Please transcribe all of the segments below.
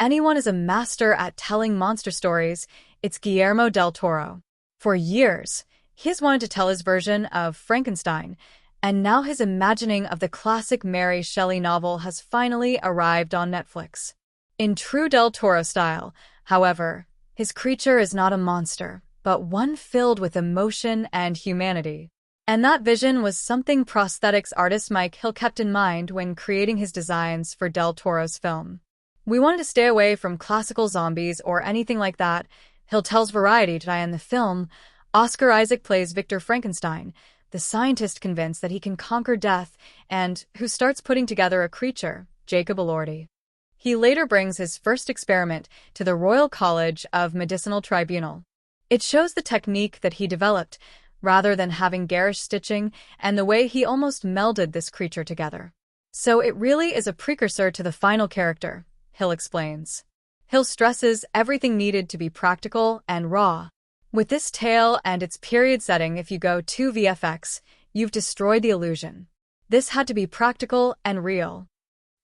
anyone is a master at telling monster stories, it's Guillermo del Toro. For years, he has wanted to tell his version of Frankenstein, and now his imagining of the classic Mary Shelley novel has finally arrived on Netflix. In true del Toro style, however, his creature is not a monster, but one filled with emotion and humanity. And that vision was something prosthetics artist Mike Hill kept in mind when creating his designs for del Toro's film. We wanted to stay away from classical zombies or anything like that. Hill tells Variety today in the film, Oscar Isaac plays Victor Frankenstein, the scientist convinced that he can conquer death and who starts putting together a creature, Jacob Elordi. He later brings his first experiment to the Royal College of Medicinal Tribunal. It shows the technique that he developed, rather than having garish stitching, and the way he almost melded this creature together. So it really is a precursor to the final character, Hill explains. Hill stresses everything needed to be practical and raw. With this tale and its period setting, if you go to VFX, you've destroyed the illusion. This had to be practical and real.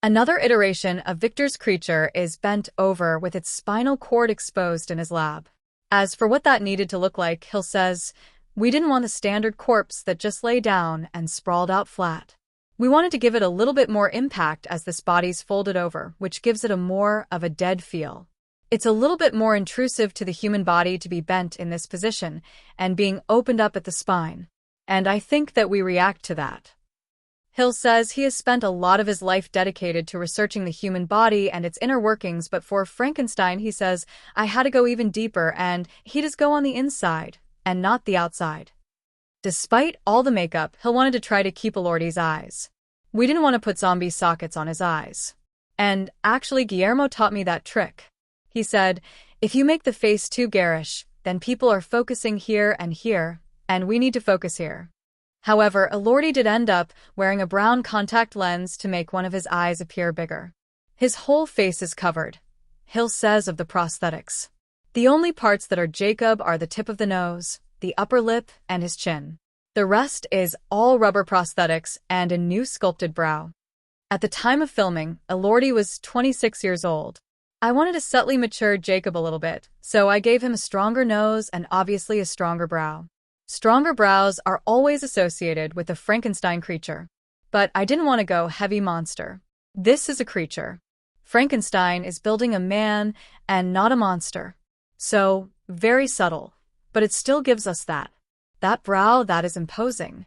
Another iteration of Victor's creature is bent over with its spinal cord exposed in his lab. As for what that needed to look like, Hill says, we didn't want the standard corpse that just lay down and sprawled out flat. We wanted to give it a little bit more impact as this body's folded over, which gives it a more of a dead feel. It's a little bit more intrusive to the human body to be bent in this position and being opened up at the spine. And I think that we react to that. Hill says he has spent a lot of his life dedicated to researching the human body and its inner workings, but for Frankenstein, he says, I had to go even deeper, and he does go on the inside and not the outside. Despite all the makeup, Hill wanted to try to keep Elordi's eyes. We didn't want to put zombie sockets on his eyes. And actually, Guillermo taught me that trick. He said, if you make the face too garish, then people are focusing here, and we need to focus here. However, Elordi did end up wearing a brown contact lens to make one of his eyes appear bigger. His whole face is covered, Hill says of the prosthetics. The only parts that are Jacob are the tip of the nose, the upper lip, and his chin. The rest is all rubber prosthetics and a new sculpted brow. At the time of filming, Elordi was 26 years old. I wanted to subtly mature Jacob a little bit, so I gave him a stronger nose and obviously a stronger brow. Stronger brows are always associated with the Frankenstein creature. But I didn't want to go heavy monster. This is a creature. Frankenstein is building a man and not a monster. So, very subtle. But it still gives us that brow that is imposing.